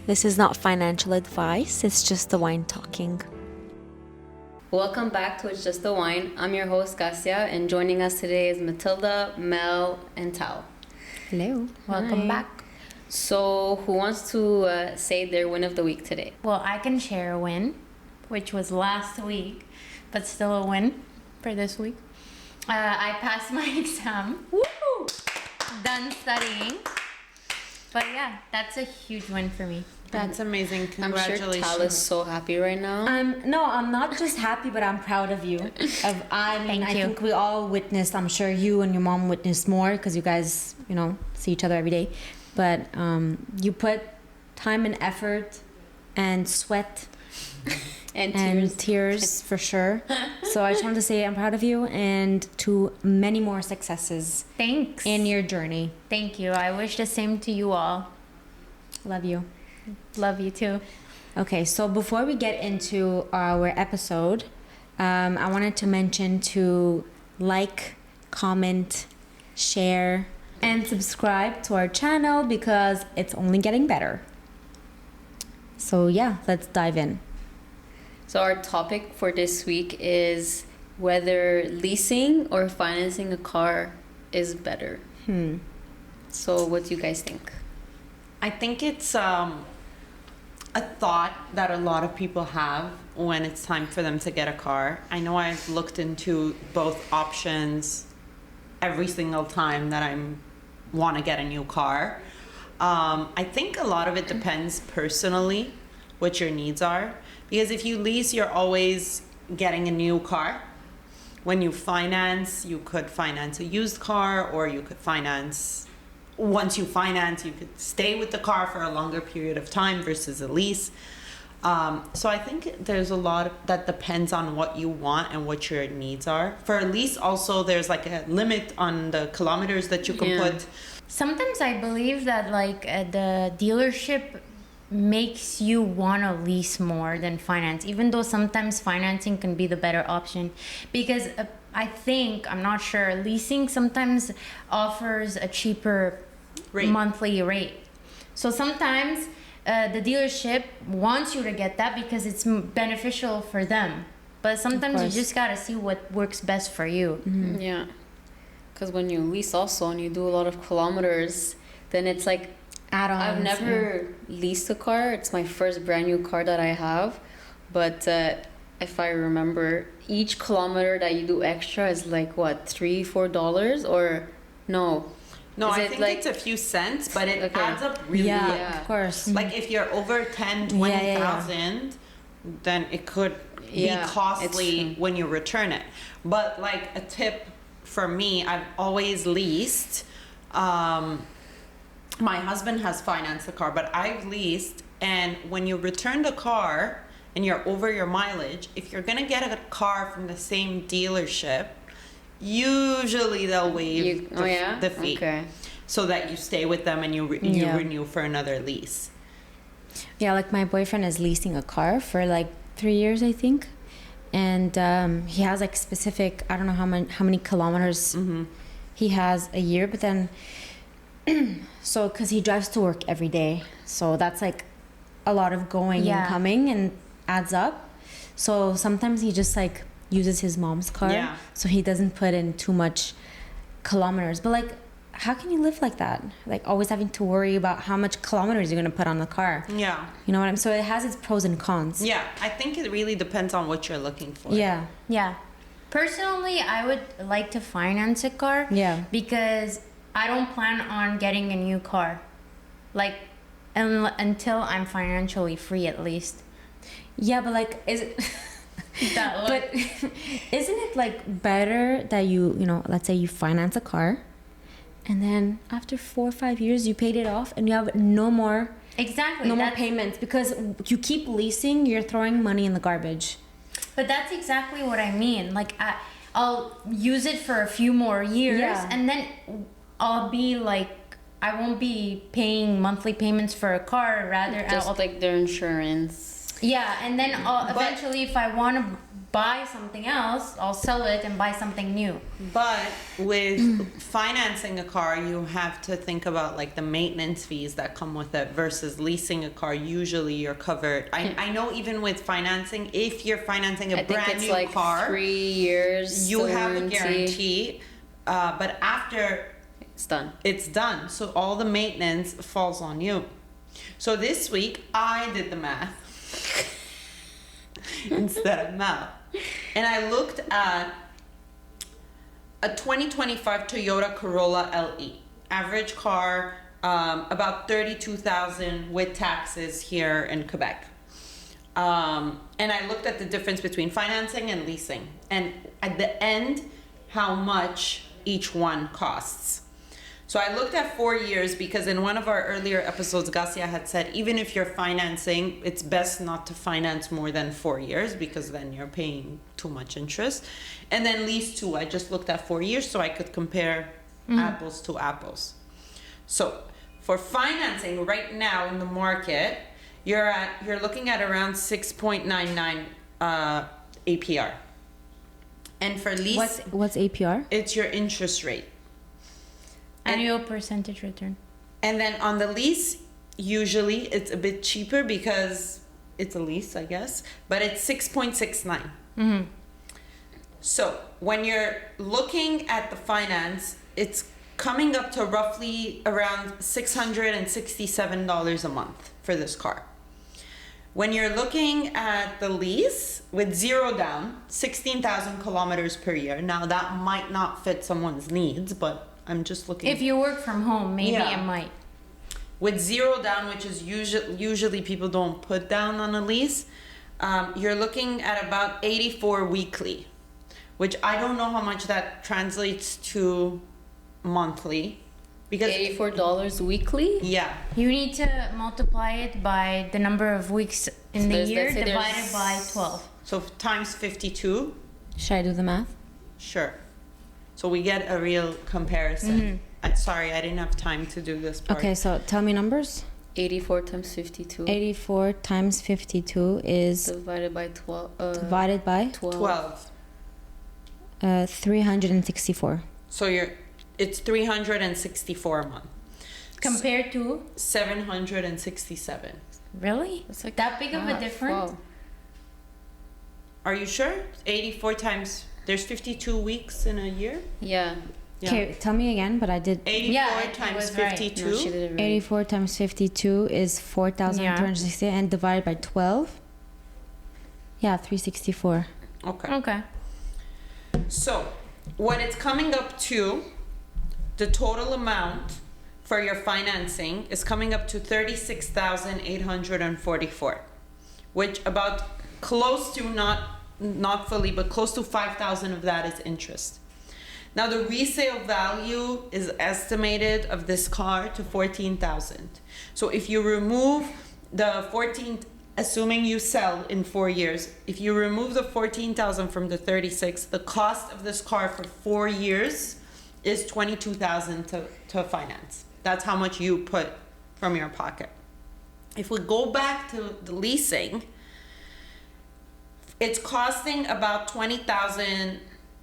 This is not financial advice, it's just the wine talking. Welcome back to It's Just the Wine. I'm your host, Gassia, and joining us today is Matilda, Mel, and Tal. Hello. Welcome Hi. back. So, who wants to say their win of the week today? Well, I can share a win, which was last week, but still a win for this week. I passed my exam. Woo! Done studying. But yeah, that's a huge win for me. That's amazing. I'm Congratulations. sure Tal is so happy right now. No, I'm not just happy, but I'm proud of you. I Thank you. think we all witnessed, I'm sure you and your mom witnessed more because you guys, see each other every day. But you put time and effort and sweat and tears for sure. So I just wanted to say I'm proud of you and to many more successes Thanks. in your journey. Thank you. I wish the same to you all. Love you. Love you too. Okay, so before we get into our episode, I wanted to mention to like, comment, share, and subscribe to our channel because it's only getting better. So yeah, let's dive in. So, our topic for this week is whether leasing or financing a car is better. So, what do you guys think? I think it's a thought that a lot of people have when it's time for them to get a car. I know I've looked into both options every single time that I want to get a new car. I think a lot of it depends personally what your needs are. Because if you lease, you're always getting a new car. When you finance, you could finance a used car, or you could finance, once you finance, you could stay with the car for a longer period of time versus a lease. So I think there's a lot that depends on what you want and what your needs are. For a lease, also, there's like a limit on the kilometers that you can put. Sometimes I believe that the dealership makes you want to lease more than finance, even though sometimes financing can be the better option, because I'm not sure, leasing sometimes offers a cheaper monthly rate. So sometimes the dealership wants you to get that because it's beneficial for them, but sometimes you just gotta see what works best for you. Mm-hmm. Yeah, because when you lease also and you do a lot of kilometers, then it's like Add-ons. I've never leased a car. It's my first brand new car that I have. But if I remember, each kilometer that you do extra is like what, $3-4 or no? No, Is I it think like- it's a few cents, but it Okay. adds up really Yeah, Yeah. of course. Like if you're over 10, 20,000, then it could be Yeah, costly it's when you return it. But like a tip for me, I've always leased. My husband has financed the car, but I've leased. And when you return the car and you're over your mileage, if you're gonna get a car from the same dealership, usually they'll waive the fee. Okay. So that you stay with them and you renew for another lease. Yeah, like my boyfriend is leasing a car for like 3 years, I think. And he has like specific, I don't know how many kilometers he has a year, but then, so because he drives to work every day. So that's like a lot of going and coming and adds up. So sometimes he just like uses his mom's car. Yeah. So he doesn't put in too much kilometers. But like, how can you live like that? Like always having to worry about how much kilometers you're going to put on the car. Yeah. You know what I'm saying? So it has its pros and cons. Yeah, I think it really depends on what you're looking for. Yeah. Personally, I would like to finance a car. Yeah. Because I don't plan on getting a new car, like until I'm financially free, at least. Yeah, but like, is it? But isn't it like better that let's say you finance a car, and then after 4 or 5 years you paid it off and you have no more payments, because you keep leasing, you're throwing money in the garbage. But that's exactly what I mean. Like I'll use it for a few more years, and then I'll be like, I won't be paying monthly payments for a car. Rather, just like their insurance. Yeah, and then eventually, if I want to buy something else, I'll sell it and buy something new. But with financing a car, you have to think about like the maintenance fees that come with it versus leasing a car. Usually you're covered. I know even with financing, if you're financing a brand new like car, 3 years. you have a warranty. guarantee. But after It's done. So all the maintenance falls on you. So this week I did the math instead of math. And I looked at a 2025 Toyota Corolla LE. Average car, about 32,000 with taxes here in Quebec. And I looked at the difference between financing and leasing. And at the end, how much each one costs. So I looked at 4 years because in one of our earlier episodes, Gassia had said, even if you're financing, it's best not to finance more than 4 years because then you're paying too much interest. And then lease too, I just looked at 4 years so I could compare apples to apples. So for financing right now in the market, you're looking at around 6.99 APR. And for lease, What's APR? it's your interest rate. Annual percentage return. And then on the lease, usually it's a bit cheaper because it's a lease, I guess, but it's 6.69. Mm-hmm. So when you're looking at the finance, it's coming up to roughly around $667 a month for this car. When you're looking at the lease with zero down, 16,000 kilometers per year. Now that might not fit someone's needs, but I'm just looking. If you work from home, maybe Yeah. it might. With zero down, which is usually people don't put down on a lease, you're looking at about 84 weekly, which I don't know how much that translates to monthly, because $84 weekly. yeah, You need to multiply it by the number of weeks in So the there's- year let's say divided by 12. so times 52, Should I do the math? sure. So we get a real comparison. Sorry, I didn't have time to do this part. Okay, so tell me numbers. 84 times 52 84 times 52 is divided by 12. divided by 12. 364. So it's 364 a month. Compared to 767. really? It's like that big of a half. difference? Wow. Are you sure? 84 times, there's 52 weeks in a year? Yeah. Yeah. Okay, tell me again, but I did 84 Yeah, it times was right. 52. No, she did it right. 84 times 52 is 4,360 and divided by 12. Yeah, 364. Okay. Okay. So, what it's coming up to, the total amount for your financing is coming up to 36,844, which about close to not fully, but close to 5,000 of that is interest. Now the resale value is estimated of this car to 14,000. So if you remove the 14, assuming you sell in 4 years, if you remove the 14,000 from the 36, the cost of this car for 4 years is 22,000 to finance. That's how much you put from your pocket. If we go back to the leasing, it's costing about 20,000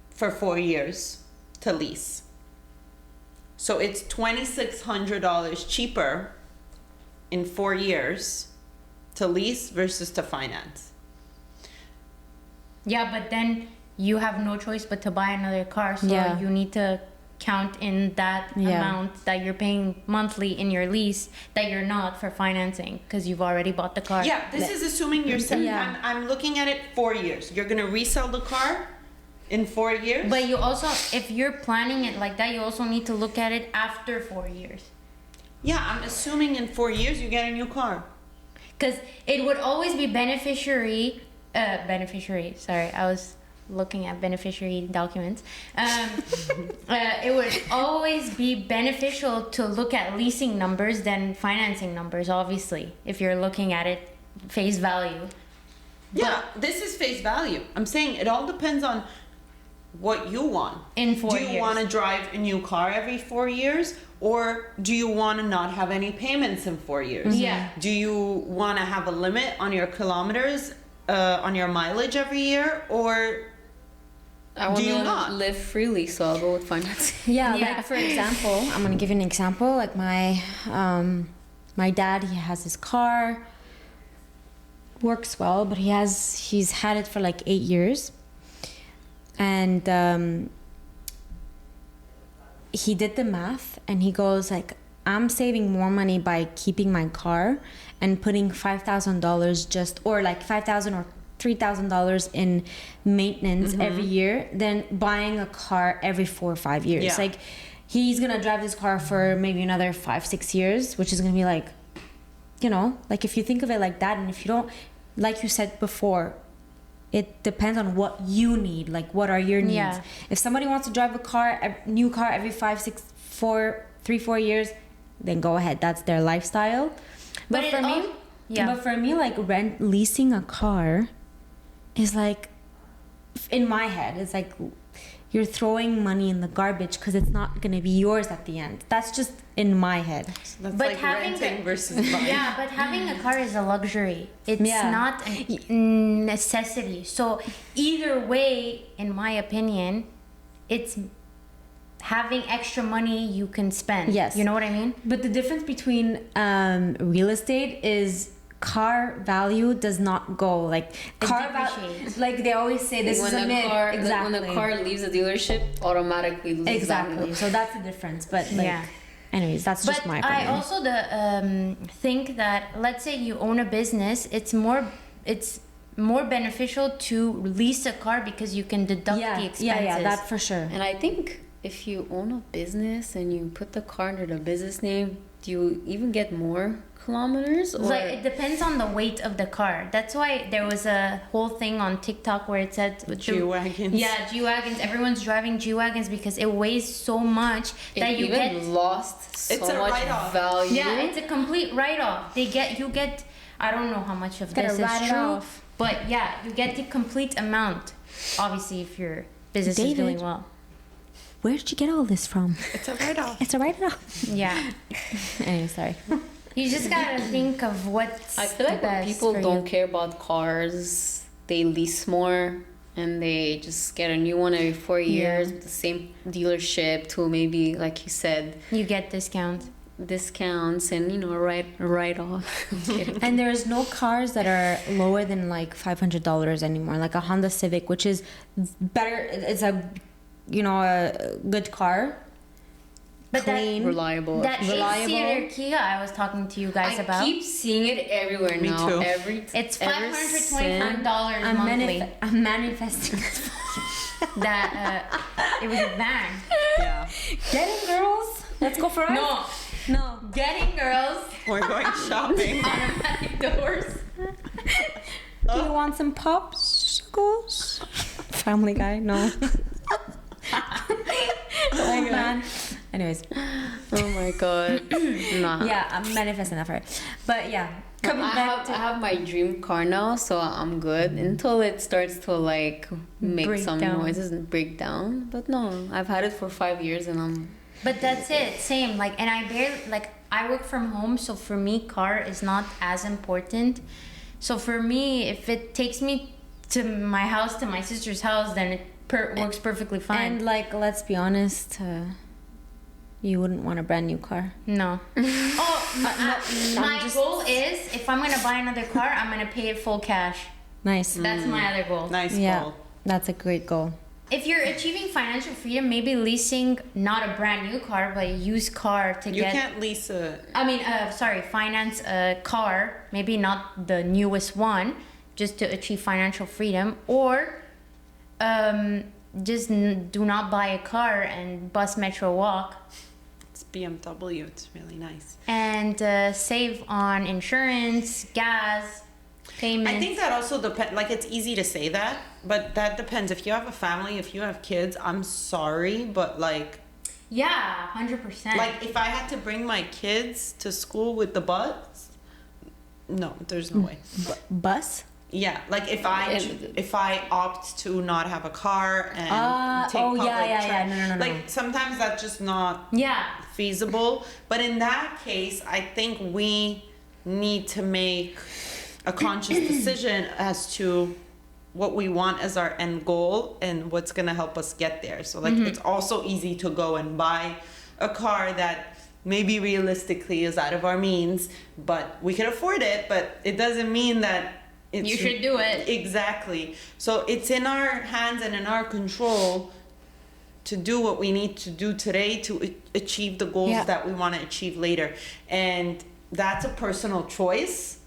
for 4 years to lease. So it's $2,600 cheaper in 4 years to lease versus to finance. Yeah, but then you have no choice but to buy another car, so Yeah. you need to count in that Yeah. amount that you're paying monthly in your lease that you're not for financing because you've already bought the car. Yeah, this is assuming you're selling. Yeah. I'm looking at it 4 years. You're gonna resell the car in 4 years. But you also, if you're planning it like that, you also need to look at it after 4 years. Yeah, I'm assuming in 4 years you get a new car. Because it would always be beneficiary, sorry, I was looking at beneficiary documents. It would always be beneficial to look at leasing numbers than financing numbers, obviously, if you're looking at it face value. Yeah, this is face value. I'm saying it all depends on what you want. In 4 Do years. you want to drive a new car every 4 years, or do you want to not have any payments in 4 years? Yeah. Do you want to have a limit on your kilometers on your mileage every year, or I want do you to not? live freely, so I'll go with financing. Yeah, Yeah. like for example, I'm gonna give you an example. Like my dad, he has his car, works well, but he's had it for like 8 years, and he did the math, and he goes like, I'm saving more money by keeping my car and putting $5,000 just, or like $5,000 or $3,000 in maintenance every year than buying a car every 4 or 5 years. Yeah. Like he's gonna drive this car for maybe another 5-6 years, which is gonna be like, you know, like if you think of it like that, and if you don't, like you said before, it depends on what you need. Like what are your needs? Yeah. If somebody wants to drive a new car every 3-4 years, then go ahead. That's their lifestyle. But But for it me, al- yeah. But for me, like leasing a car is like, in my head, it's like you're throwing money in the garbage because it's not gonna be yours at the end. That's just in my head. That's But like having renting the- versus buying. Yeah, but having a car is a luxury. It's Yeah. not a necessity. So either way, in my opinion, it's having extra money you can spend. Yes. You know what I mean? But the difference between real estate is car value does not go like car value. depreciates. Like they always say, this is a myth. Exactly. When the car leaves the dealership, automatically loses Exactly. value. So that's the difference. But like, Yeah. anyways, that's just But my opinion. I also think that, let's say you own a business, it's more beneficial to lease a car because you can deduct the expenses. yeah, that for sure. And I think if you own a business and you put the car under the business name, do you even get more kilometers? Or Like it depends on the weight of the car. That's why there was a whole thing on TikTok where it said G-Wagons. Yeah, G-Wagons. Everyone's driving G-Wagons because it weighs so much that it you even get. lost so It's a much write-off. value. Yeah, it's a complete write-off. You get. I don't know how much of Gotta this write is it true, off. but yeah, you get the complete amount. Obviously, if your business is David. doing well. Where did you get all this from? It's a write-off. It's a write-off. Yeah, Anyway, sorry. you just gotta think of what's. I feel like the when best people for don't you. care about cars, they lease more and they just get a new one every 4 years with the same dealership to maybe, like you said, You get discounts. discounts and write off. I'm kidding. And there's no cars that are lower than like $500 anymore. Like a Honda Civic, which is better. It's a good car. But Clean. Reliable. That Reliable. 8-seater Kia I was talking to you guys I about. keep seeing it everywhere Me now. too. It's ever $525 I'm, monthly. I'm manifesting. That it was a van. Yeah. Get it, girls. Let's go for it. No. Getting girls We're going shopping. automatic doors. Do you want some popsicles? Family Guy? No. Oh man. Anyways, Oh my god. Nah. yeah, I'm manifesting that for it. But yeah, coming I back have my dream car now, so I'm good until it starts to like make Break some down. noises and break down. But no, I've had it for 5 years and I'm But that's it, same. Like, and I work from home, so for me, car is not as important. So for me, if it takes me to my house, to my sister's house, then it works perfectly fine. and like, let's be honest, you wouldn't want a brand new car. No. My just- goal is, if I'm gonna buy another car, I'm gonna pay it full cash. Nice. That's my other goal. Nice Yeah, goal. that's a great goal. If you're achieving financial freedom, maybe leasing not a brand new car, but a used car to You get. can't lease a. Finance a car, maybe not the newest one, just to achieve financial freedom, or just do not buy a car and bus, metro, walk, It's BMW. It's really nice. and save on insurance, gas, payments. I think that also depends. Like, it's easy to say that, but that depends. If you have a family, if you have kids, I'm sorry, but like, Yeah, 100%. like if I had to bring my kids to school with the bus, no, there's no way. Bus? Yeah, like if I opt to not have a car and take oh, public yeah. No. like sometimes that's just not yeah. feasible. But in that case, I think we need to make a conscious decision as to what we want as our end goal and what's going to help us get there. So like it's also easy to go and buy a car that maybe realistically is out of our means, but we can afford it, but it doesn't mean that You should do it. Exactly. So it's in our hands and in our control to do what we need to do today to achieve the goals that we want to achieve later. And that's a personal choice.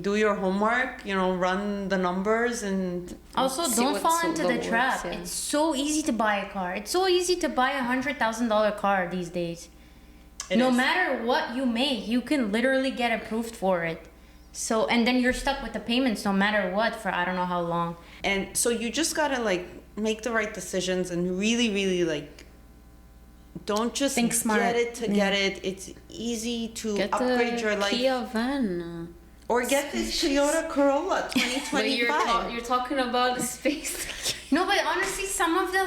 Do your homework, run the numbers and Also, See don't what's fall into the works, trap. yeah. It's so easy to buy a car. It's so easy to buy $100,000 car these days. No matter what you make, you can literally get approved for it. So, and then you're stuck with the payments no matter what for I don't know how long. And so you just gotta make the right decisions and really, really don't just Think smart. get it to get it. It's easy to Get upgrade the your life. Kia van. Or get this Toyota Corolla But 2025. you're talking about the space. No, but honestly, some of the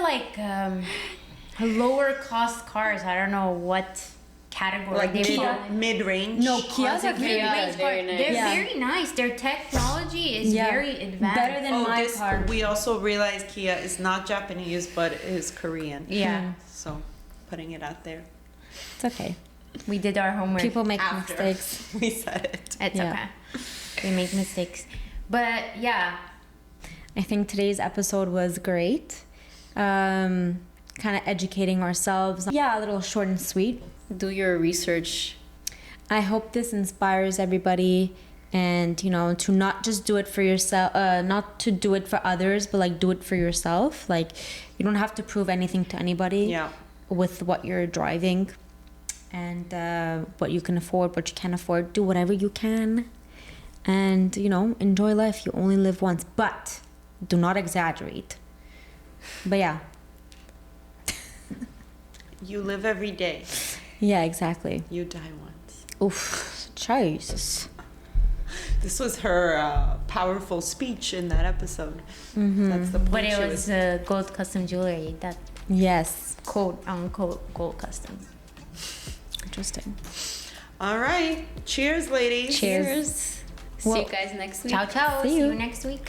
lower cost cars, I don't know what category they fall in. mid-range. No, Kias are very Mid-range very cars, nice. they're Yeah. very nice. Their technology is very advanced. Better than my car. We also realized Kia is not Japanese, but is Korean. Yeah, So, putting it out there. It's okay. we did our homework. People make After mistakes. we said it. It's Yeah. okay. We make mistakes. But yeah, I think today's episode was great. Kind of educating ourselves. Yeah, a little short and sweet. Do your research. I hope this inspires everybody and, to not just do it for yourself, not to do it for others, but do it for yourself. You don't have to prove anything to anybody Yeah. with what you're driving and what you can afford, what you can't afford. Do whatever you can and, enjoy life. You only live once, but do not exaggerate. But yeah. You live every day. Yeah, exactly. You die once. Oof, Jesus. This was her powerful speech in that episode. That's the point. but it she was gold custom jewelry. That Yes. quote unquote gold custom. Interesting. All right. Cheers, ladies. Cheers. See you guys next week. Ciao, ciao. See See you. you next week.